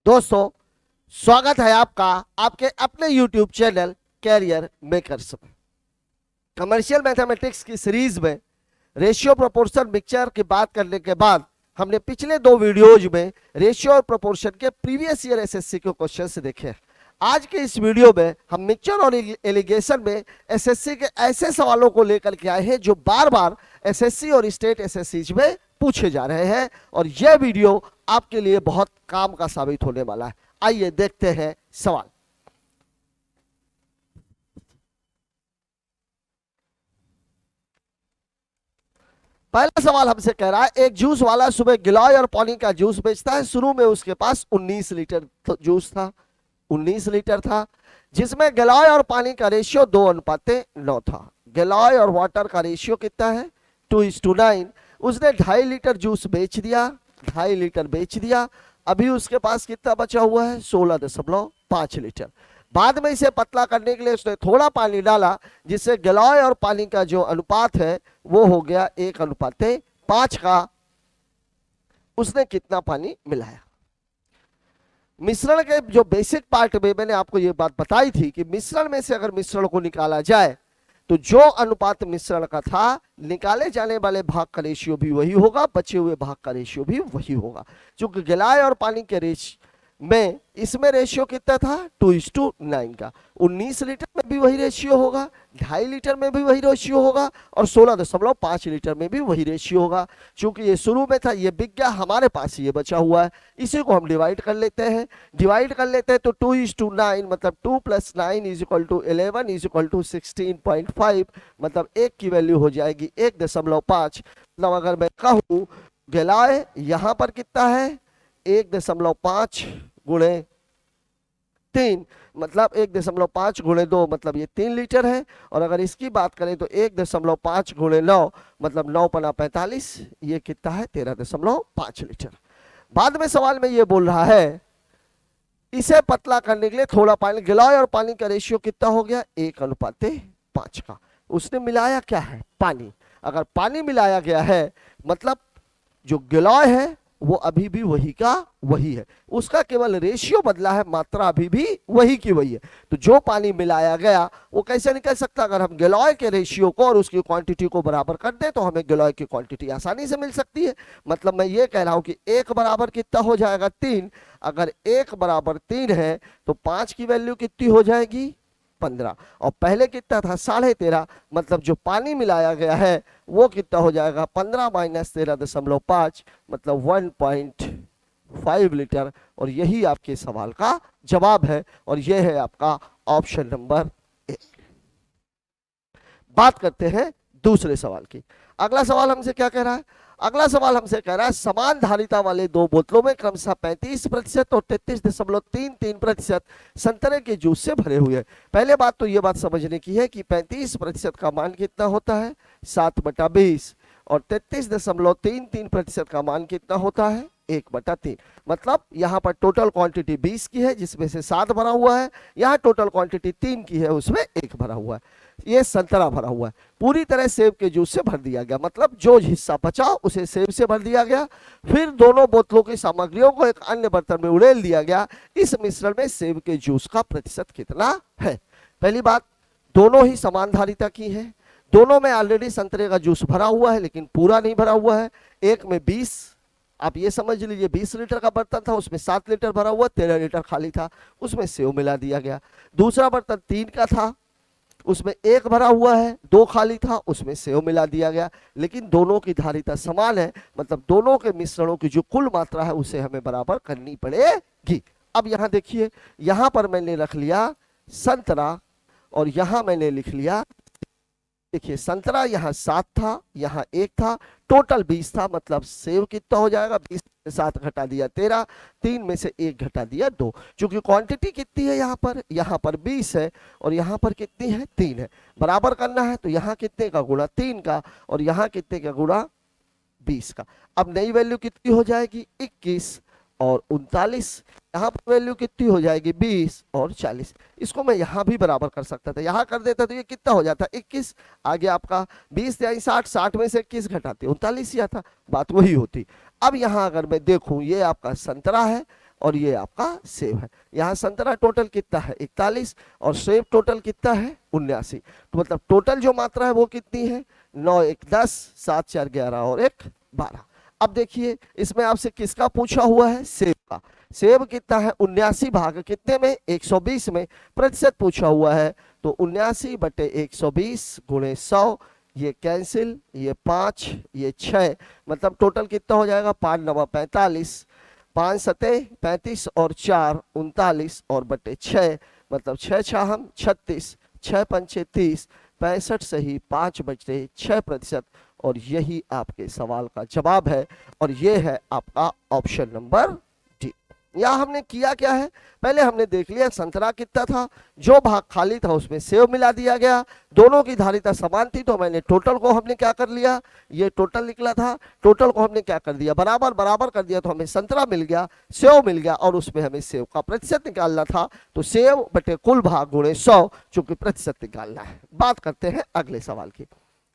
दोस्तों, स्वागत है आपका आपके अपने YouTube चैनल कैरियर मेकर्स में। कमर्शियल मैथमेटिक्स की सीरीज में रेशियो प्रोपोर्शन मिक्सचर की बात करने के बाद हमने पिछले दो वीडियोज में रेशियो और प्रोपोर्शन के प्रीवियस ईयर एसएससी के क्वेश्चंस देखे। आज के इस वीडियो में हम मिक्सचर और एलिगेशन में एसएससी के ऐसे सवालों को लेकर के आए हैं जो बार बार एसएससी और स्टेट एसएससी में पूछे जा रहे हैं, और यह वीडियो आपके लिए बहुत काम का साबित होने वाला है। आइए देखते हैं सवाल। पहला सवाल हमसे कह रहा है, एक जूस वाला सुबह गिलोय और पानी का जूस बेचता है। शुरू में उसके पास 19 लीटर जूस था, 19 लीटर था, जिसमें गिलोय और पानी का रेशियो 2:9 था। गिलोय और वाटर का रेशियो कितना है? 2:9। उसने 2.5 लीटर जूस बेच दिया, 2.5 लीटर बेच दिया। अभी उसके पास कितना बचा हुआ है? 16.5 लीटर। बाद में इसे पतला करने के लिए उसने थोड़ा पानी डाला, जिससे गिलोय और पानी का जो अनुपात है वो हो गया 1:5 का। उसने कितना पानी मिलाया? मिश्रण के जो बेसिक पार्ट में मैंने आपको ये बात बताई थी कि मिश्रण में से अगर मिश्रण को निकाला जाए तो जो अनुपात मिश्रण का था, निकाले जाने वाले भाग का रेशियो भी वही होगा, बचे हुए भाग का रेशियो भी वही होगा। क्योंकि गिलाय और पानी के रेशियो में इसमें रेशियो कितना था? 2:9 का। 19 लीटर में भी वही रेशियो होगा, 2.5 लीटर में भी वही रेशियो होगा, और 16.5 लीटर में भी वही रेशियो होगा। क्योंकि ये शुरू में था, ये बिक गया, हमारे पास ये बचा हुआ है। इसी को हम डिवाइड कर लेते हैं। डिवाइड कर लेते हैं तो 2:9 मतलब 2 + 9 = 11 = 16.5, मतलब 1 की वैल्यू हो जाएगी 1.5। मतलब अगर मैं कहूँ गिलाय यहाँ पर कितना है? 1.5 × 3 मतलब 1.5 × 2 मतलब ये 3 लीटर है। और अगर इसकी बात करें तो 1.5 × 9 मतलब 9×45, ये कितना है? 13.5 लीटर। बाद में सवाल में ये बोल रहा है इसे पतला करने के लिए थोड़ा पानी, गिलोय और पानी का रेशियो कितना हो गया? 1:5 का। उसने मिलाया क्या है? पानी। अगर पानी मिलाया गया है मतलब जो गिलोय है वो अभी भी वही का वही है, उसका केवल रेशियो बदला है, मात्रा अभी भी वही की वही है। तो जो पानी मिलाया गया वो कैसे निकल सकता? अगर हम गिलोय के रेशियो को और उसकी क्वांटिटी को बराबर कर दें तो हमें गिलोय की क्वांटिटी आसानी से मिल सकती है। मतलब मैं ये कह रहा हूं कि 1 बराबर कितना हो जाएगा? 3। अगर 1 बराबर 3 है तो 5 की वैल्यू कितनी हो जाएगी? 15। और पहले कितना था? 13.5। मतलब जो पानी मिलाया गया है वो कितना हो जाएगा? 15 - 13.5 मतलब 1.5 लीटर। और यही आपके सवाल का जवाब है, और यह है आपका ऑप्शन नंबर 1। बात करते हैं दूसरे सवाल की। अगला सवाल हमसे क्या कह रहा है? अगला सवाल हमसे कह रहा है समान धारिता वाले दो बोतलों में क्रमशः 35% और 33.33% संतरे के जूस से भरे हुए हैं। पहले बात तो ये बात समझने की है कि 35% का मान कितना होता है? 7/20, और 33.33% का मान कितना होता है? 1/3। मतलब यहाँ पर टोटल क्वांटिटी 20 की है जिसमें से 7 भरा हुआ है, यहाँ टोटल क्वांटिटी 3 की है उसमें 1 भरा हुआ है। ये संतरा भरा हुआ है, पूरी तरह सेब के जूस से भर दिया गया, मतलब जो हिस्सा बचा उसे सेब से भर दिया गया। फिर दोनों बोतलों की सामग्रियों को एक अन्य बर्तन में उड़ेल दिया गया। इस मिश्रण में सेब के जूस का प्रतिशत कितना है? पहली बात, दोनों ही समान धारिता की है, दोनों में ऑलरेडी संतरे का जूस भरा हुआ है लेकिन पूरा नहीं भरा हुआ है। एक में 20, आप ये समझ लीजिए 20 लीटर का बर्तन था, उसमें 7 लीटर भरा हुआ, 13 लीटर खाली था, उसमें सेव मिला दिया गया। दूसरा बर्तन 3 का था, उसमें 1 भरा हुआ है, 2 खाली था, उसमें सेव मिला दिया गया। लेकिन दोनों की धारिता समान है, मतलब दोनों के मिश्रणों की जो कुल मात्रा है उसे हमें बराबर करनी पड़ेगी। अब यहां देखिए, यहां पर मैंने रख लिया संतरा और यहां मैंने लिख लिया, देखिए संतरा यहाँ 7 था, यहाँ 1 था, टोटल 20 था, मतलब सेव कितना हो जाएगा? 20 में 7 घटा दिया 13, 3 में से 1 घटा दिया 2। चूंकि क्वांटिटी कितनी है यहाँ पर 20 है और यहाँ पर कितनी है? 3 है। बराबर करना है तो यहाँ कितने का गुणा? 3 का, और यहाँ कितने का गुणा? 20 का। अब नई वैल्यू कितनी हो जाएगी? 21 और 39। यहाँ पर वैल्यू कितनी हो जाएगी? 20 और 40। इसको मैं यहाँ भी बराबर कर सकता था, यहाँ कर देता तो ये कितना हो जाता? 21। आगे आपका 20 या 60, 60 में से 21 घटाते 39 ही आता, बात वही होती। अब यहाँ अगर मैं देखूं, ये आपका संतरा है और ये आपका सेब है। यहाँ संतरा टोटल कितना है 41 और सेब टोटल कितना है 79। तो मतलब टोटल जो मात्रा है वो कितनी है 9 1 10 7 4 11 और 1 12। अब देखिए इसमें आपसे किसका पूछा हुआ है सेब का। सेब कितना है 79 भाग कितने में 120 में प्रतिशत पूछा हुआ है। तो 79/120 गुणे 100, ये कैंसिल, ये 5 ये 6, मतलब टोटल कितना हो जाएगा 5 9 45, 5 7 35 और 4 39 और बटे 6, मतलब 6 6 36, 6 5 30, 65 सही 5/6%। और यही आपके सवाल का जवाब है और ये है आपका ऑप्शन नंबर डी। यहाँ हमने किया क्या है, पहले हमने देख लिया संतरा कितना था, जो भाग खाली था उसमें सेब मिला दिया गया, दोनों की धारिता समान थी तो मैंने टोटल को हमने क्या कर लिया, ये टोटल निकला था, टोटल को हमने क्या कर दिया बराबर बराबर कर दिया, तो हमें संतरा मिल गया, सेब मिल गया और उसमें हमें सेब का प्रतिशत निकालना था। तो सेब बटे कुल भाग गुणे 100 चूंकि प्रतिशत निकालना है। बात करते हैं अगले सवाल की।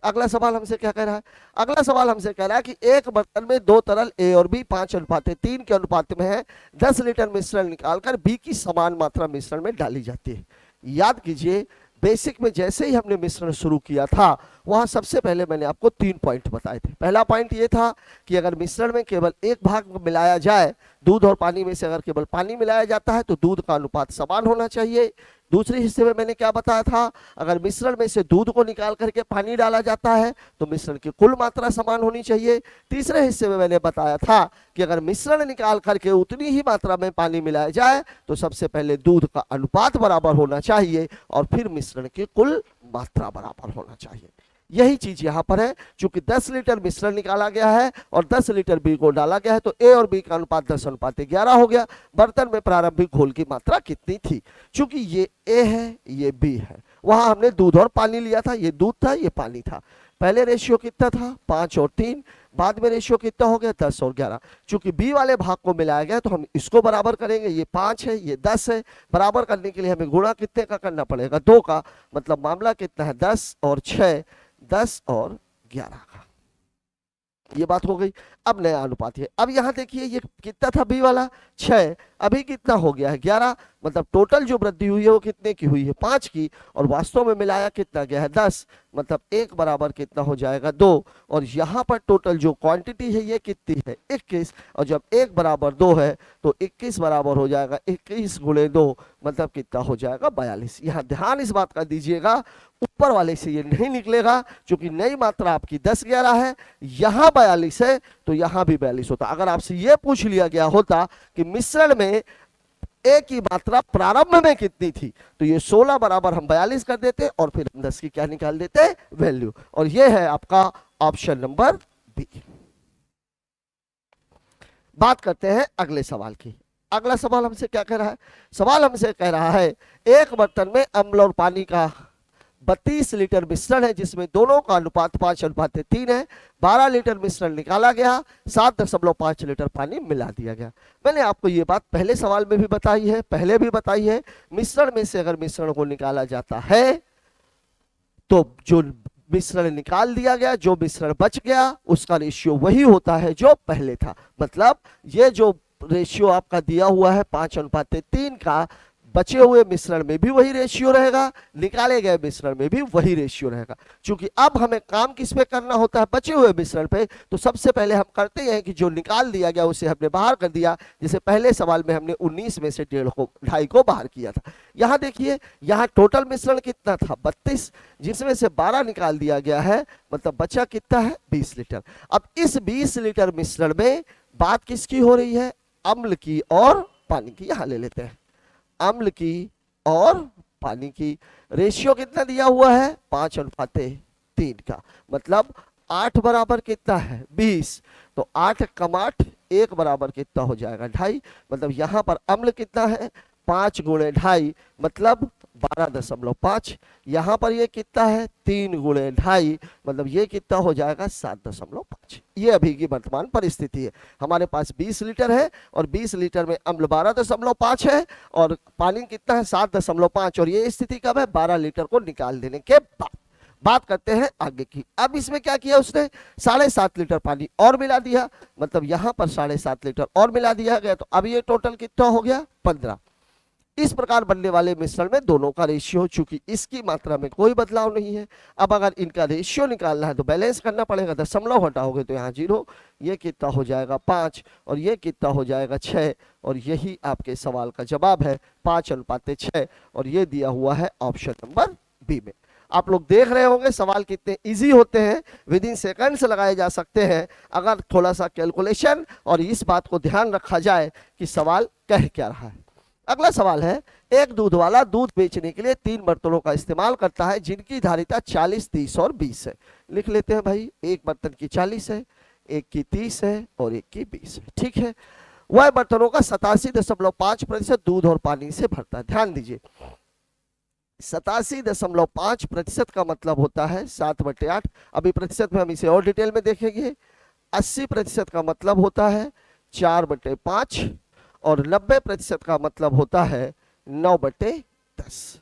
अगला सवाल हमसे क्या कह रहा है, अगला सवाल हमसे कह रहा है कि एक बर्तन में दो तरल ए और बी 5:3 के अनुपात में है, 10 लीटर मिश्रण निकालकर बी की समान मात्रा मिश्रण में डाली जाती है। याद कीजिए बेसिक में जैसे ही हमने मिश्रण शुरू किया था वहां सबसे पहले मैंने आपको 3 पॉइंट बताए थे। पहला पॉइंट ये था कि अगर मिश्रण में केवल एक भाग मिलाया जाए, दूध और पानी में से अगर केवल पानी मिलाया जाता है तो दूध का अनुपात समान होना चाहिए। दूसरे हिस्से में मैंने क्या बताया था, अगर मिश्रण में से दूध को निकाल करके पानी डाला जाता है तो मिश्रण की कुल मात्रा समान होनी चाहिए। तीसरे हिस्से में मैंने बताया था कि अगर मिश्रण निकाल करके उतनी ही मात्रा में पानी मिलाया जाए तो सबसे पहले दूध का अनुपात बराबर होना चाहिए और फिर मिश्रण की कुल मात्रा बराबर होना चाहिए। यही चीज यहां पर है, चूंकि 10 लीटर मिश्रण निकाला गया है और 10 लीटर बी को डाला गया है तो ए और बी का अनुपात 10:11 हो गया। बर्तन में प्रारंभिक घोल की मात्रा कितनी थी, चूंकि ये ए है ये बी है, वहां हमने दूध और पानी लिया था, ये दूध था ये पानी था। पहले रेशियो कितना था 5 और 3, बाद में रेशियो कितना हो गया 10 और 11। चूंकि बी वाले भाग को मिलाया गया तो हम इसको बराबर करेंगे, ये 5 है ये 10 है, बराबर करने के लिए हमें गुणा कितने का करना पड़ेगा 2 का, मतलब मामला कितना है 10 और 6, 10 और 11 का। ये बात हो गई। अब नया अनुपात है, अब यहां देखिए ये कितना था बी वाला 6, अभी कितना हो गया है 11, मतलब टोटल जो वृद्धि हुई है वो कितने की हुई है 5 की, और वास्तव में मिलाया कितना गया है 10, मतलब 1 बराबर कितना हो जाएगा 2, और यहाँ पर टोटल जो क्वांटिटी है ये कितनी है 21, और जब 1 बराबर 2 है तो 21 बराबर हो जाएगा 21 गुणे 2, मतलब कितना हो जाएगा 42। यहाँ ध्यान इस बात का दीजिएगा ऊपर वाले से ये नहीं निकलेगा, क्योंकि नई मात्रा आपकी 10 11 है, यहाँ 42 है तो यहाँ भी 42 होता। अगर आपसे ये पूछ लिया गया होता कि मिश्रण में ए की मात्रा प्रारंभ में कितनी थी तो ये 16 बराबर हम 42 कर देते और फिर हम 10 की क्या निकाल देते वैल्यू, और ये है आपका ऑप्शन नंबर बी। बात करते हैं अगले सवाल की। अगला सवाल हमसे क्या कह रहा है, सवाल हमसे कह रहा है एक बर्तन में अम्ल और पानी का 32 लीटर मिश्रण है जिसमें दोनों का अनुपात 5:3 है, 12 लीटर मिश्रण निकाला गया, 7.5 लीटर पानी मिला दिया गया। मैंने आपको ये बात पहले सवाल में भी बताई है, पहले भी बताई है, मिश्रण में से अगर मिश्रण को निकाला जाता है तो जो मिश्रण निकाल दिया गया, जो मिश्रण बच गया उसका रेशियो वही होता है जो पहले था। मतलब ये जो रेशियो आपका दिया हुआ है 5:3 का, बचे हुए मिश्रण में भी वही रेशियो रहेगा, निकाले गए मिश्रण में भी वही रेशियो रहेगा। क्योंकि अब हमें काम किस पे करना होता है बचे हुए मिश्रण पे, तो सबसे पहले हम करते हैं कि जो निकाल दिया गया उसे हमने बाहर कर दिया, जैसे पहले सवाल में हमने 19 में से 2.5 को बाहर किया था। यहाँ देखिए यहाँ टोटल मिश्रण कितना था 32, जिसमें से 12 निकाल दिया गया है, मतलब बचा कितना है 20 लीटर। अब इस 20 लीटर मिश्रण में बात किसकी हो रही है, अम्ल की और पानी की। यहाँ ले लेते हैं अम्ल की और पानी की। रेशियो कितना दिया हुआ है 5:3 का, मतलब 8 बराबर कितना है 20, तो 8 कम 8 1 बराबर कितना हो जाएगा 2.5, मतलब यहाँ पर अम्ल कितना है 5 गुणे 2.5 मतलब 12.5, यहाँ पर ये कितना है 3 गुणे 2.5 मतलब ये कितना हो जाएगा 7.5। ये अभी की वर्तमान परिस्थिति है। हमारे पास 20 लीटर है और 20 लीटर में अम्ल 12.5 है और पानी कितना है 7.5, और ये स्थिति कब है 12 लीटर को निकाल देने के बाद। बात करते हैं आगे की। अब इसमें क्या किया उसने, 7.5 लीटर पानी और मिला दिया, मतलब यहां पर 7.5 लीटर और मिला दिया गया, तो अब ये टोटल कितना हो गया 15। इस प्रकार बनने वाले मिश्रण में दोनों का रेशियो, चूंकि इसकी मात्रा में कोई बदलाव नहीं है, अब अगर इनका रेशियो निकालना है तो बैलेंस करना पड़ेगा, दशमलव हटाओगे तो यहाँ 0, ये कितना हो जाएगा 5 और ये कितना हो जाएगा 6, और यही आपके सवाल का जवाब है 5:6, और ये दिया हुआ है ऑप्शन नंबर बी में। आप लोग देख रहे होंगे सवाल कितने इजी होते हैं, विद इन सेकंड्स लगाए जा सकते हैं अगर थोड़ा सा कैलकुलेशन और इस बात को ध्यान रखा जाए कि सवाल कह क्या रहा है। अगला सवाल है, एक दूध वाला दूध बेचने के लिए 3 बर्तनों का इस्तेमाल करता है जिनकी धारिता 40, 30 और 20 है। लिख लेते हैं भाई, एक बर्तन की 40 है, एक की 30 है और एक की 20 है। ठीक है, वह बर्तनों का 87.5% दूध और पानी से भरता है। ध्यान दीजिए, 87.5% का मतलब होता है 7/8। अभी प्रतिशत में हम इसे और डिटेल में देखेंगे। 80% का मतलब होता है 4/5 और 90% का मतलब होता है 9/10।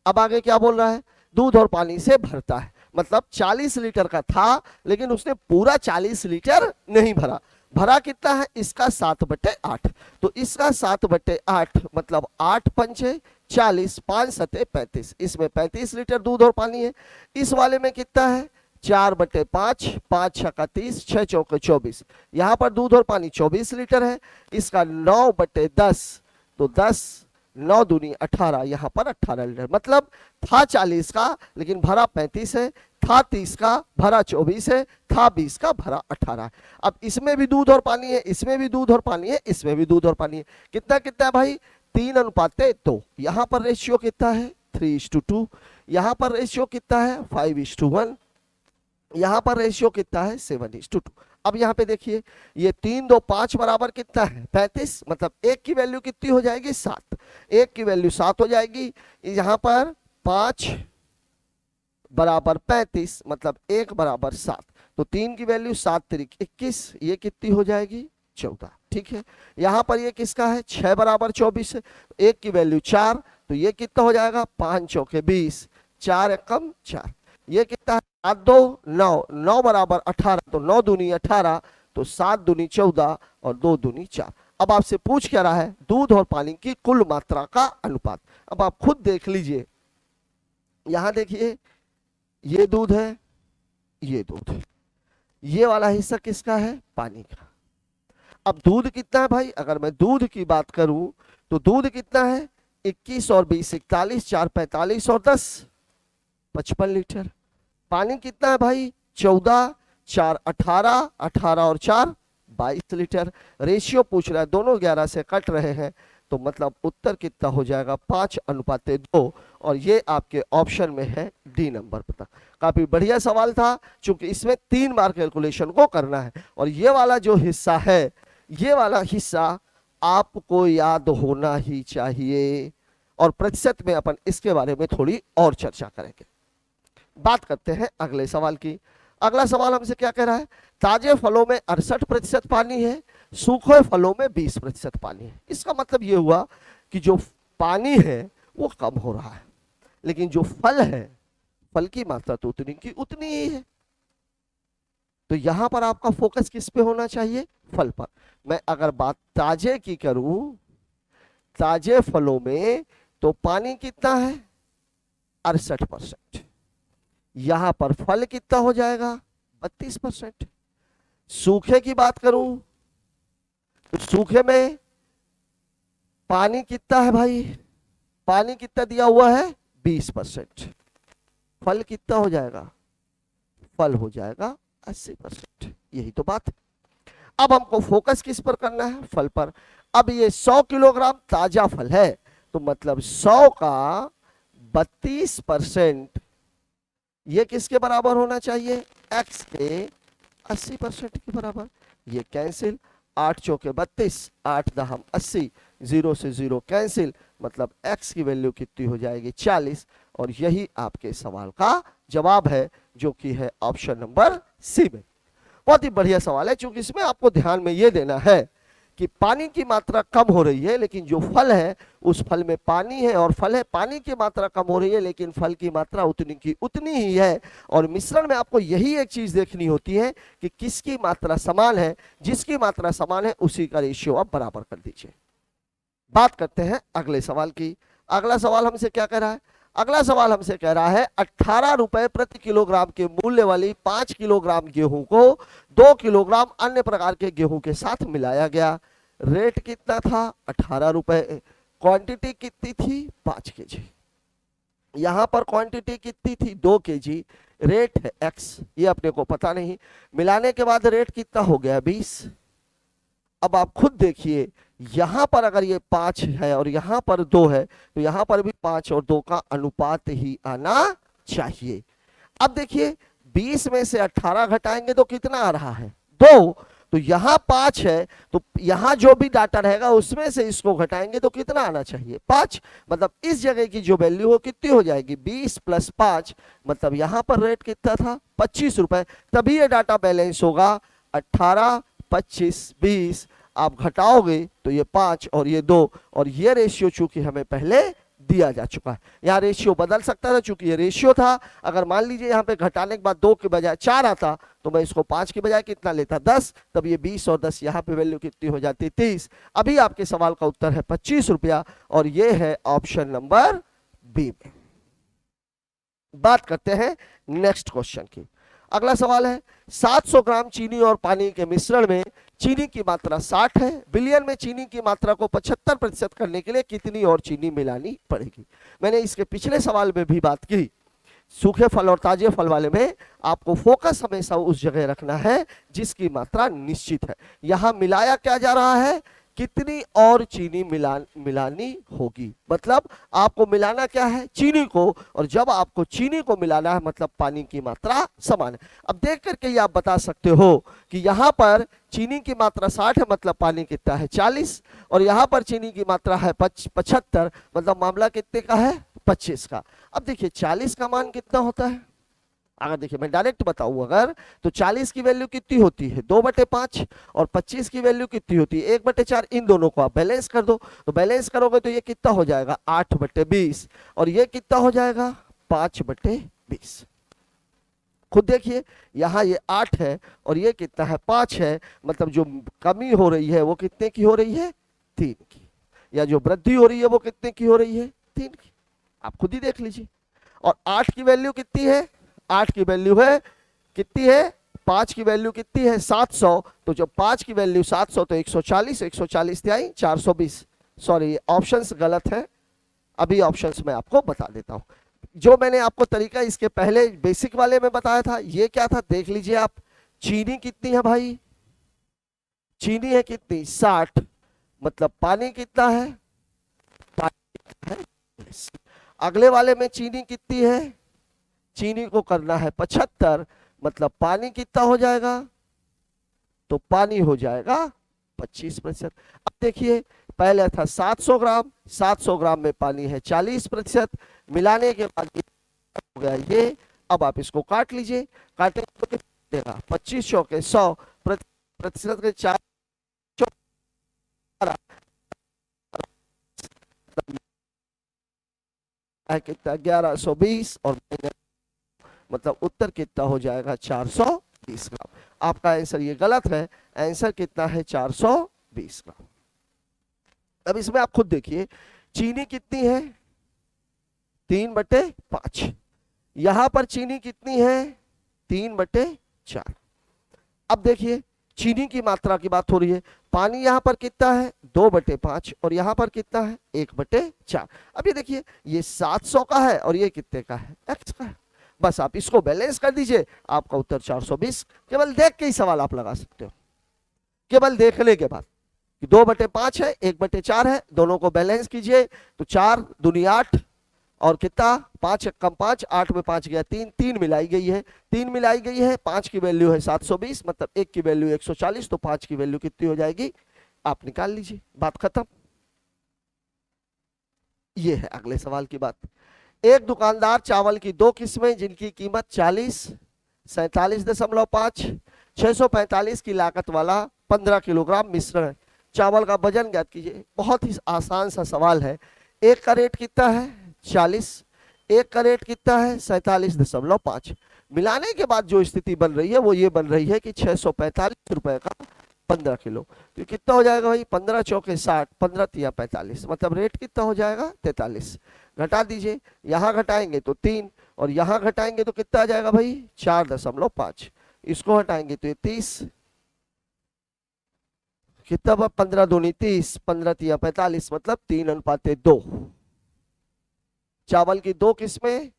अब आगे क्या बोल रहा है, दूध और पानी से भरता है, मतलब 40 लीटर का था लेकिन उसने पूरा 40 लीटर नहीं भरा। भरा कितना है इसका 7/8, तो इसका 7/8 मतलब 8 पंचे 40, 5 सते 35, इसमें 35 लीटर दूध और पानी है। इस वाले में कितना है 4/5, 5 छक्का 30, 6 चौके 24, यहाँ पर दूध और पानी 24 लीटर है। इसका 9/10, तो 10, 9 दूनी 18, यहाँ पर 18 लीटर, मतलब था 40 का लेकिन भरा 35 है, था 30 का भरा 24 है, था 20 का भरा 18 है। अब इसमें भी दूध और पानी है, इसमें भी दूध और पानी है, इसमें भी दूध और पानी है। कितना कितना है भाई 3:2। यहाँ पर रेशियो कितना है 3:2, यहाँ पर रेशियो कितना है 5:1, यहाँ पर रेशियो कितना है 7:2। अब यहाँ पे देखिए, ये 3, 2, 5 बराबर कितना है 35, मतलब एक की वैल्यू कितनी हो जाएगी 7, एक की वैल्यू 7 हो जाएगी। यहाँ पर 5 बराबर 35, मतलब 1 बराबर 7, तो 3 की वैल्यू 7 तिरिक 21, ये कितनी हो जाएगी 14। ठीक है, यहाँ पर ये किसका है 6 बराबर 24 है, 1 की वैल्यू 4, तो ये कितना हो जाएगा 5 चौके 20, 4 एकम 4, ये कितना है 7 2 9, 9 बराबर 18, तो 9 दूनी 18, तो 7 दूनी 14 और 2 दूनी 4। अब आपसे पूछ क्या रहा है दूध और पानी की कुल मात्रा का अनुपात। अब आप खुद देख लीजिए, यहां देखिए ये दूध है, ये दूध है, ये वाला हिस्सा किसका है पानी का। अब दूध कितना है भाई, अगर मैं दूध की बात करूं तो दूध कितना है 21 और 20 41, 4 45 और 10 55 लीटर। पानी कितना है भाई 14, 4 18, 18 और 4 22 लीटर। रेशियो पूछ रहा है, दोनों 11 से कट रहे हैं, तो मतलब उत्तर कितना हो जाएगा 5:2, और ये आपके ऑप्शन में है डी नंबर पर। काफी बढ़िया सवाल था, क्योंकि इसमें 3 बार कैलकुलेशन को करना है, और ये वाला जो हिस्सा है, ये वाला हिस्सा आपको याद होना ही चाहिए, और प्रतिशत में अपन इसके बारे में थोड़ी और चर्चा करेंगे। बात करते हैं अगले सवाल की। अगला सवाल हमसे क्या कह रहा है, ताजे फलों में 68% पानी है, सूखे फलों में 20% पानी है। इसका मतलब ये हुआ कि जो पानी है वो कम हो रहा है, लेकिन जो फल है, फल की मात्रा तो उतनी की उतनी ही है। तो यहां पर आपका फोकस किस पे होना चाहिए, फल पर। मैं अगर बात ताजे की करूं, ताजे फलों में तो पानी कितना है 68%, यहां पर फल कितना हो जाएगा 32%। सूखे की बात करूं तो सूखे में पानी कितना है भाई, पानी कितना दिया हुआ है 20%, फल कितना हो जाएगा, फल हो जाएगा 80%। यही तो बात है। अब हमको फोकस किस पर करना है, फल पर। अब ये 100 किलोग्राम ताजा फल है, तो मतलब 100 का 32% ये किसके बराबर होना चाहिए, x के 80% के बराबर। ये कैंसिल, 8 चौके 32, 8 दहम 80, 0 से 0 कैंसिल, मतलब x की वैल्यू कितनी हो जाएगी 40, और यही आपके सवाल का जवाब है, जो कि है ऑप्शन नंबर सी में। बहुत ही बढ़िया सवाल है, क्योंकि इसमें आपको ध्यान में ये देना है कि पानी की मात्रा कम हो रही है, लेकिन जो फल है उस फल में पानी है, और फल है पानी की मात्रा कम हो रही है लेकिन फल की मात्रा उतनी की उतनी ही है। और मिश्रण में आपको यही एक चीज देखनी होती है कि किसकी मात्रा समान है, जिसकी मात्रा समान है उसी का रेशियो आप बराबर कर दीजिए। बात करते हैं अगले सवाल की। अगला सवाल हमसे क्या कह रहा है? अगला सवाल हमसे कह रहा है 18 रुपए प्रति किलोग्राम के मूल्य वाली 5 किलोग्राम गेहूं को 2 किलोग्राम अन्य प्रकार के गेहूं के साथ मिलाया गया। रेट कितना था? 18 रुपए। क्वांटिटी कितनी थी? 5 केजी। यहां पर क्वांटिटी कितनी थी? 2 केजी। रेट है एक्स, ये अपने को पता नहीं। मिलाने के बाद रेट कितना हो गया? 20। अब आप खुद देखिए, यहां पर अगर ये 5 है और यहां पर 2 है तो यहां पर भी 5 और 2 का अनुपात ही आना चाहिए। अब देखिए 20 में से 18 घटाएंगे तो कितना आ रहा है? 2। तो यहां 5 है तो यहां जो भी डाटा रहेगा उसमें से इसको घटाएंगे तो कितना आना चाहिए? 5। मतलब इस जगह की जो वैल्यू हो कितनी हो जाएगी? 20 + 5। मतलब यहां पर रेट कितना था? 25 रुपए। तभी ये डाटा बैलेंस होगा। 18, 25, 20 आप घटाओगे तो ये 5 और ये 2, और ये रेशियो चूंकि हमें पहले दिया जा चुका है। यहाँ रेशियो बदल सकता था, चूंकि ये रेशियो था। अगर मान लीजिए यहाँ पे घटाने के बाद 2 के बजाय 4 आता तो मैं इसको 5 के बजाय कितना लेता? 10। तब ये 20 और 10 यहाँ पे वैल्यू कितनी हो जाती? 30। अभी आपके सवाल का उत्तर है 25 रुपया, और ये है ऑप्शन नंबर बी में। बात करते हैं नेक्स्ट क्वेश्चन की। अगला सवाल है 700 ग्राम चीनी और पानी के मिश्रण में चीनी की मात्रा 60 है। विलयन में चीनी की मात्रा को 75% करने के लिए कितनी और चीनी मिलानी पड़ेगी? मैंने इसके पिछले सवाल में भी बात की। सूखे फल और ताजे फल वाले में आपको फोकस हमेशा उस जगह रखना है जिसकी मात्रा निश्चित है। यहां मिलाया क्या जा रहा है? कितनी और चीनी मिलानी होगी। मतलब आपको मिलाना क्या है? चीनी को। और जब आपको चीनी को मिलाना है मतलब पानी की मात्रा समान है। अब देख करके ये आप बता सकते हो कि यहाँ पर चीनी की मात्रा 60 है मतलब पानी कितना है? 40। और यहाँ पर चीनी की मात्रा है 75 मतलब मामला कितने का है? 25 का। अब देखिए 40 का मान कितना होता है? अगर देखिए मैं डायरेक्ट बताऊं अगर, तो 40 की वैल्यू कितनी होती है? 2/5। और 25 की वैल्यू कितनी होती है? 1/4। इन दोनों को आप बैलेंस कर दो, तो बैलेंस करोगे तो ये कितना हो जाएगा? 8/20। और ये कितना हो जाएगा? 5/20। खुद देखिए यहाँ ये 8 है और ये कितना है? 5 है। मतलब जो कमी हो रही है वो कितने की हो रही है? 3 की। या जो वृद्धि हो रही है वो कितने की हो रही है? 3 की। आप खुद ही देख लीजिए। और 8 की वैल्यू कितनी है? 8 की वैल्यू है कितनी है? 5 की वैल्यू कितनी है? 700। तो जब 5 की वैल्यू 700 तो 140, 140 आई 420। सॉरी ऑप्शंस गलत है, अभी ऑप्शंस मैं आपको बता देता हूं। जो मैंने आपको तरीका इसके पहले बेसिक वाले में बताया था, ये क्या था देख लीजिए आप। चीनी कितनी है भाई? चीनी है कितनी? 60। मतलब पानी कितना है? पानी कितना है? अगले वाले में चीनी कितनी है? चीनी को करना है 75। मतलब पानी कितना हो जाएगा? तो पानी हो जाएगा 25%। अब देखिए पहले था 700 ग्राम, 700 ग्राम में पानी है 40%। मिलाने के बाद हो गया ये। अब आप इसको काट लीजिए, काटेंगे तो कितना देगा? 25 चौके 100 प्रतिशत के 4 कितना? 1120। और मतलब उत्तर कितना हो जाएगा? 420 ग्राम। आपका आंसर ये गलत है। आंसर कितना है? 420 ग्राम। अब इसमें आप खुद देखिए चीनी कितनी है? 3/5। यहां पर चीनी कितनी है? 3/4। अब देखिए चीनी की मात्रा की बात हो रही है। पानी यहां पर कितना है? 2/5। और यहां पर कितना है? 1/4। अब ये देखिए ये 700 का है और ये कितने का है? x का है। बस आप इसको बैलेंस कर दीजिए, आपका उत्तर 420। केवल देख के ही सवाल आप लगा सकते हो, केवल देखने के बाद। 2/5 है, 1/4 है, दोनों को बैलेंस कीजिए तो 4 दूनी 8 और कितना? 5 कम 5, 8 में 5 गया 3, 3 मिलाई गई है, 3 मिलाई गई है। 5 की वैल्यू है 720 मतलब 1 की वैल्यू 140, तो 5 की वैल्यू कितनी हो जाएगी? आप निकाल लीजिए, बात खत्म। ये है अगले सवाल की बात। एक दुकानदार चावल की 2 किस्में जिनकी कीमत 40, 47.5, 645 की लागत वाला 15 किलोग्राम मिश्रण चावल का वजन ज्ञात कीजिए। बहुत ही आसान सा सवाल है। एक का रेट कितना है 40, एक का रेट कितना है 47.5। मिलाने के बाद जो स्थिति बन रही है वो ये बन रही है कि 645 रुपए का 15 किलो। तो कितना हो जाएगा भाई 15 चौके 60, 15 तिया 45, मतलब रेट कितना हो जाएगा 43। घटा दीजिए, यहाँ घटाएंगे तो 3 और यहाँ घटाएंगे तो कितना आ जाएगा भाई 4.5। इसको हटाएंगे तो ये 30, कितना 15 दूनी 30, 15 तिया 45, मतलब 3:2। चावल की 2 किस्में,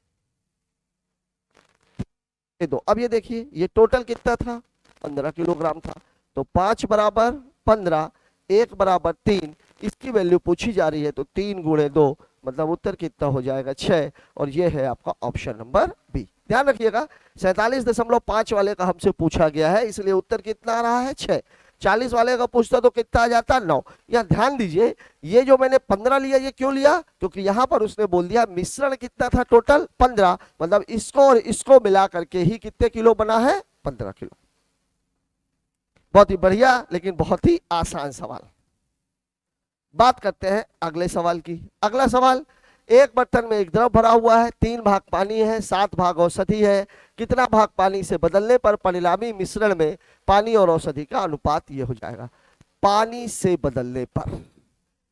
2। अब ये देखिए ये टोटल कितना था 15 किलोग्राम था, तो 5 बराबर 15, 1 बराबर 3, इसकी वैल्यू पूछी जा रही है तो 3 गुणे 2, मतलब उत्तर कितना हो जाएगा 6। और ये है आपका ऑप्शन नंबर बी। ध्यान रखिएगा 47.5 वाले का हमसे पूछा गया है, इसलिए उत्तर कितना आ रहा है 6। 40 वाले का पूछता तो कितना आ जाता 9। यहाँ ध्यान दीजिए, ये जो मैंने 15 लिया ये क्यों लिया, क्योंकि यहाँ पर उसने बोल दिया मिश्रण कितना था टोटल 15, मतलब इसको और इसको मिला करके ही कितने किलो बना है 15 किलो। बहुत ही बढ़िया, लेकिन बहुत ही आसान सवाल। बात करते हैं अगले सवाल की। अगला सवाल, एक बर्तन में एक द्रव भरा हुआ है, 3 भाग पानी है, 7 भाग औषधि है। कितना भाग पानी से बदलने पर परिणामी मिश्रण में पानी और औषधि का अनुपात ये हो जाएगा। पानी से बदलने पर,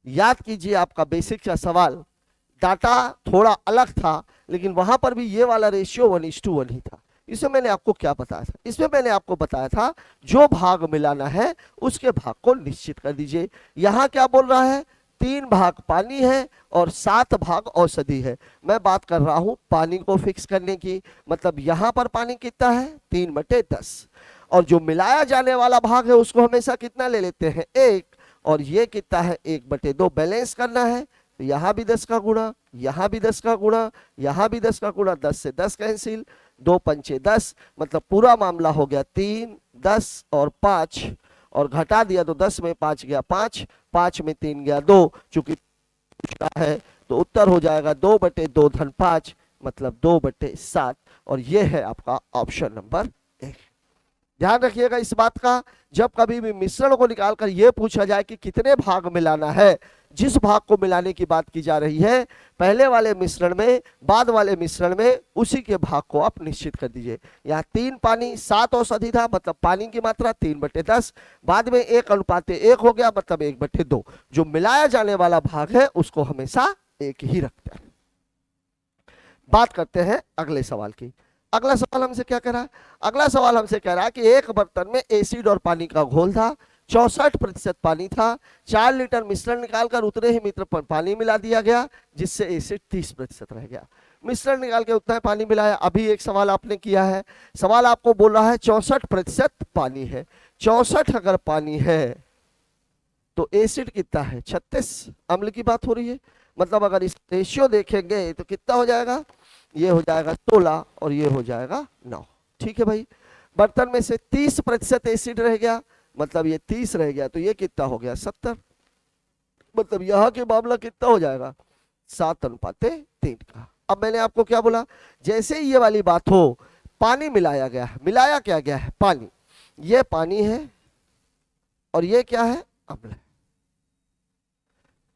याद कीजिए आपका बेसिक का सवाल, डाटा थोड़ा अलग था, लेकिन वहां पर भी ये वाला रेशियो 1:1 ही था। इसमें मैंने आपको क्या बताया था, इसमें मैंने आपको बताया था जो भाग मिलाना है उसके भाग को निश्चित कर दीजिए। यहां क्या बोल रहा है 3 भाग पानी है और 7 भाग औषधि है। मैं बात कर रहा हूं पानी को फिक्स करने की, मतलब यहां पर पानी कितना है 3/10, और जो मिलाया जाने वाला भाग है उसको हमेशा कितना ले लेते हैं 1, और ये कितना है 1/2। बैलेंस करना है तो यहाँ भी 10 का गुणा, यहाँ भी 10 का गुणा, यहाँ भी 10 का गुणा, 10 से 10 कैंसिल, 2 पंचे 10, मतलब पूरा मामला हो गया 3, 10 और 5, और घटा दिया तो 10 में 5 गया 5, 5 में 3 गया 2। चूंकि पूछा है तो उत्तर हो जाएगा 2/2 धन 5, मतलब 2/7, और ये है आपका ऑप्शन नंबर 1। ध्यान रखिएगा इस बात का, जब कभी भी मिश्रण को निकालकर यह पूछा जाए कि कितने भाग मिलाना है, जिस भाग को मिलाने की बात की जा रही है पहले वाले मिश्रण में बाद वाले मिश्रण में, उसी के भाग को आप निश्चित कर दीजिए। यहाँ 3 पानी 7 औषधि था, मतलब पानी की मात्रा 3/10, बाद में 1:1 हो गया, मतलब 1/2। जो मिलाया जाने वाला भाग है उसको हमेशा 1 ही रखते हैं। बात करते हैं अगले सवाल की। अगला सवाल हमसे क्या कह रहा है, अगला सवाल हमसे कह रहा है कि एक बर्तन में एसिड और पानी का घोल था, 64% पानी था, 4 लीटर मिश्रण निकालकर उतने ही मीटर पर पानी मिला दिया गया, जिससे एसिड 30% रह गया। मिश्रण निकाल के उतना ही पानी मिलाया। अभी एक सवाल आपने किया है, सवाल आपको बोल रहा है 64% पानी है, 64 अगर पानी है तो एसिड कितना है 36, अम्ल की बात हो रही है, मतलब अगर इस रेशियो देखेंगे तो कितना हो जाएगा, ये हो जाएगा 16 और ये हो जाएगा 9। ठीक है भाई, बर्तन में से 30% एसिड रह गया, मतलब ये 30 रह गया, तो ये कितना हो गया 70, मतलब यहां के मामला कितना हो जाएगा 7:3 का। अब मैंने आपको क्या बोला, जैसे ही ये वाली बात हो, पानी मिलाया गया है, मिलाया क्या गया है पानी, ये पानी है और ये क्या है अम्ल है।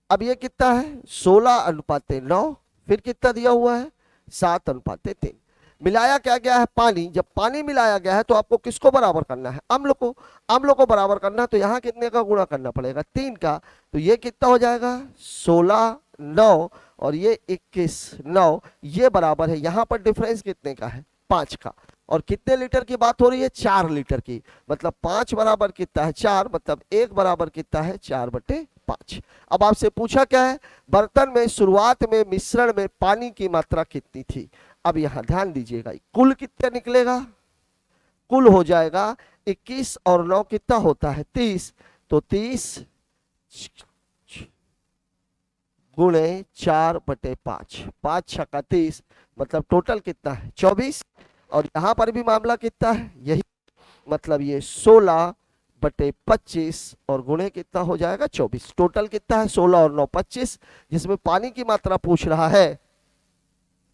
अब ये कितना है 16:9, फिर कितना दिया हुआ है 7:3। मिलाया क्या गया है पानी, जब पानी मिलाया गया है तो आपको किसको बराबर करना है अम्ल को, अम्ल को बराबर करना है तो यहाँ कितने का गुणा करना पड़ेगा 3 का, तो ये कितना हो जाएगा 16:9 और ये 21:9, ये बराबर है, यहाँ पर डिफरेंस कितने का है 5 का, और कितने लीटर की बात हो रही है 4 लीटर की, मतलब 5 बराबर कितना है 4, मतलब 1 बराबर कितना है 4/5। अब आपसे पूछा क्या है, बर्तन में शुरुआत में मिश्रण में पानी की मात्रा कितनी थी। अब यहां ध्यान दीजिएगा, कुल कितना निकलेगा, कुल हो जाएगा 21 और 9 कितना होता है 30, तो 30 गुणे 4/5, 5 छक्का 30, मतलब टोटल कितना है 24, और यहां पर भी मामला कितना है यही, मतलब ये 16/25 और गुणे कितना हो जाएगा 24, टोटल कितना है 16 और 9 25, जिसमें पानी की मात्रा पूछ रहा है,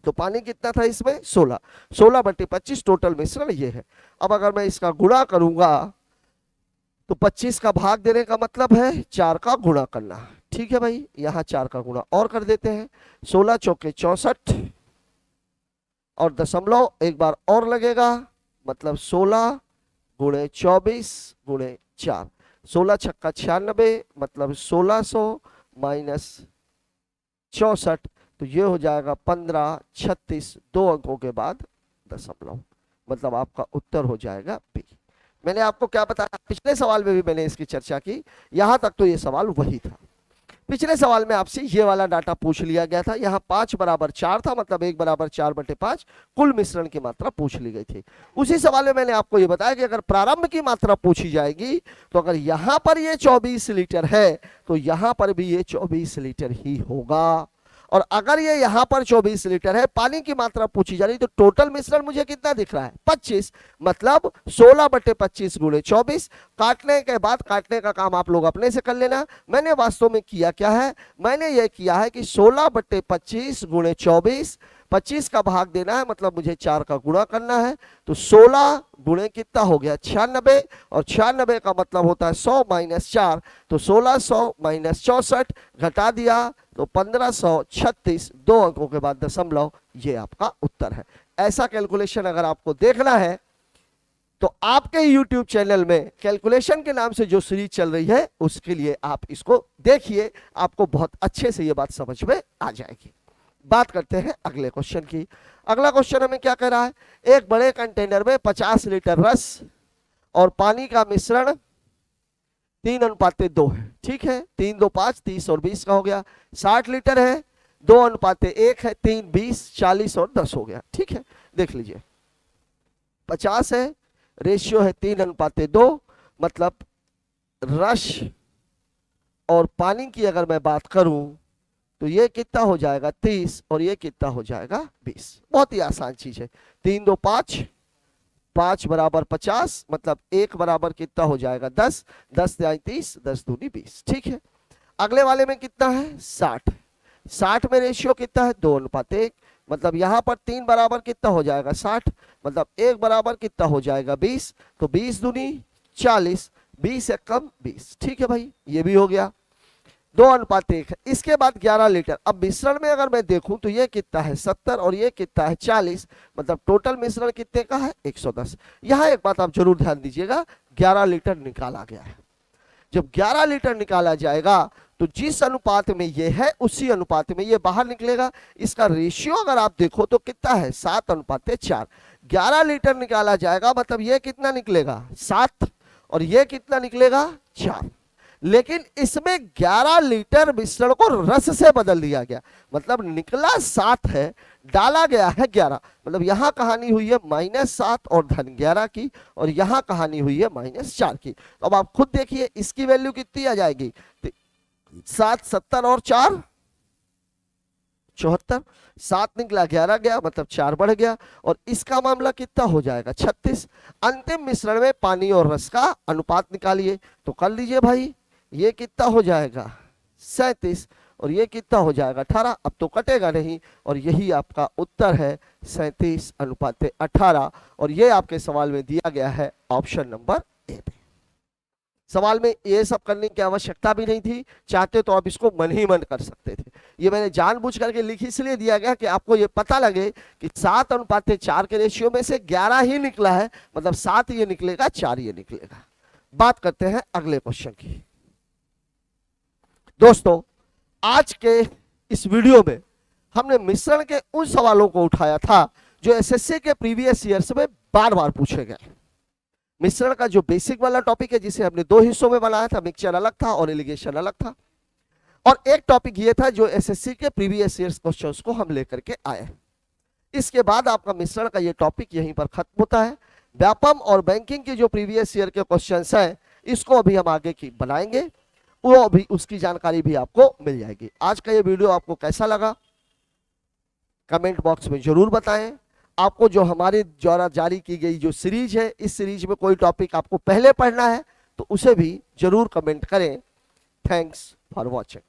तो पानी कितना था इसमें 16, 16/25 टोटल मिश्रण ये है। अब अगर मैं इसका गुणा करूंगा तो 25 का भाग देने का मतलब है 4 का गुणा करना। ठीक है भाई, यहाँ 4 का गुणा और कर देते हैं। 16 चौके 64 और दशमलव एक बार और लगेगा, मतलब 16 गुणे 24 गुणे 4, 16 छक्का 96, मतलब 1600 माइनस 64, तो ये हो जाएगा 15 36, 2 अंकों के बाद दशमलव, मतलब आपका उत्तर हो जाएगा बी। मैंने आपको क्या बताया, पिछले सवाल में भी मैंने इसकी चर्चा की, यहां तक तो ये सवाल वही था। पिछले सवाल में आपसे ये वाला डाटा पूछ लिया गया था, यहाँ 5 बराबर 4 था, मतलब 1 बराबर 4/5 कुल मिश्रण की मात्रा पूछ ली गई थी। उसी सवाल में मैंने आपको ये बताया कि अगर प्रारंभ की मात्रा पूछी जाएगी तो अगर यहाँ पर ये 24 लीटर है तो यहाँ पर भी ये 24 लीटर ही होगा, और अगर ये यहाँ पर 24 लीटर है, पानी की मात्रा पूछी जा रही, तो टोटल मिश्रण मुझे कितना दिख रहा है 25, मतलब 16/25 गुणे 24। काटने के बाद काटने का काम आप लोग अपने से कर लेना। मैंने वास्तव में किया क्या है, मैंने ये किया है कि 16/25 गुणे 24, 25 का भाग देना है, मतलब मुझे 4 का गुणा करना है, तो 16 गुणे कितना हो गया 96, और 96 का मतलब होता है 100 माइनस 4, तो 1600 माइनस 64 घटा दिया तो 1536, 2 अंकों के बाद दशमलव, ये आपका उत्तर है। ऐसा कैलकुलेशन अगर आपको देखना है तो आपके YouTube चैनल में कैलकुलेशन के नाम से जो सीरीज चल रही है उसके लिए आप इसको देखिए, आपको बहुत अच्छे से ये बात समझ में आ जाएगी। बात करते हैं अगले क्वेश्चन की। अगला क्वेश्चन हमें क्या कह रहा है, एक बड़े कंटेनर में 50 लीटर रस और पानी का मिश्रण 3:2 है। ठीक है, 3 2 5 30 और 20 का हो गया। 60 लीटर है, 2:1 है, 3 20 40 और 10 हो गया। ठीक है, देख लीजिए 50 है, रेशियो है 3:2, मतलब रस और पानी की अगर मैं बात करूं तो ये कितना हो जाएगा 30 और ये कितना हो जाएगा 20। बहुत ही आसान चीज है। 3 2 5, 5 बराबर 50, मतलब 1 बराबर कितना हो जाएगा 10, 10 जाए 30, 10 दूनी 20। ठीक है, अगले वाले में कितना है 60, 60 में रेशियो कितना है 2:1, मतलब यहाँ पर 3 बराबर कितना हो जाएगा 60, मतलब 1 बराबर कितना हो जाएगा 20, तो 20 दूनी 40, 20 से कम 20। ठीक है भाई, ये भी हो गया। 2:1 है। इसके बाद 11 लीटर। अब मिश्रण में अगर मैं देखूं तो ये कितना है 70 और ये कितना है 40, मतलब टोटल मिश्रण कितने का है 110। यहाँ एक बात आप जरूर ध्यान दीजिएगा, 11 लीटर निकाला गया है। जब 11 लीटर निकाला जाएगा तो जिस अनुपात में ये है उसी अनुपात में ये बाहर निकलेगा। इसका रेशियो अगर आप देखो तो कितना है 7:4। 11 लीटर निकाला जाएगा, मतलब ये कितना निकलेगा 7 और ये कितना निकलेगा 4, लेकिन इसमें 11 लीटर मिश्रण को रस से बदल दिया गया, मतलब निकला 7 है, डाला गया है 11, मतलब यहां कहानी हुई है -7 और धन 11 की, और यहां कहानी हुई है -4 की। तो अब आप खुद देखिए इसकी वैल्यू कितनी आ जाएगी, 7 70 और 4 74, 7 निकला 11 गया, मतलब 4 बढ़ गया, और इसका मामला कितना हो जाएगा 36। अंतिम मिश्रण में पानी और रस का अनुपात निकालिए, तो कर लीजिए भाई, ये कितना हो जाएगा 37 और ये कितना हो जाएगा 18, अब तो कटेगा नहीं, और यही आपका उत्तर है 37:18, और ये आपके सवाल में दिया गया है ऑप्शन नंबर ए पे। सवाल में ये सब करने की आवश्यकता भी नहीं थी, चाहते तो आप इसको मन ही मन कर सकते थे। ये मैंने जानबूझ करके लिख इसलिए दिया गया कि आपको ये पता लगे कि 7:4 के रेशियो में से 11 ही निकला है, मतलब 7 ये निकलेगा 4 ये निकलेगा। बात करते हैं अगले क्वेश्चन की। दोस्तों, आज के इस वीडियो में हमने मिश्रण के उन सवालों को उठाया था जो एसएससी के प्रीवियस ईयर्स में बार बार पूछे गए। मिश्रण का जो बेसिक वाला टॉपिक है जिसे हमने 2 हिस्सों में बनाया था, मिक्सचर अलग था और एलिगेशन अलग था, और एक टॉपिक ये था जो एसएससी के प्रीवियस ईयर्स क्वेश्चंस को हम लेकर के आए। इसके बाद आपका मिश्रण का ये टॉपिक यहीं पर खत्म होता है। व्यापम और बैंकिंग के जो प्रीवियस ईयर के क्वेश्चंस हैं इसको अभी हम आगे की बनाएंगे, वो भी उसकी जानकारी भी आपको मिल जाएगी। आज का ये वीडियो आपको कैसा लगा कमेंट बॉक्स में जरूर बताएं। आपको जो हमारे द्वारा जारी की गई जो सीरीज है, इस सीरीज में कोई टॉपिक आपको पहले पढ़ना है तो उसे भी जरूर कमेंट करें। Thanks for watching.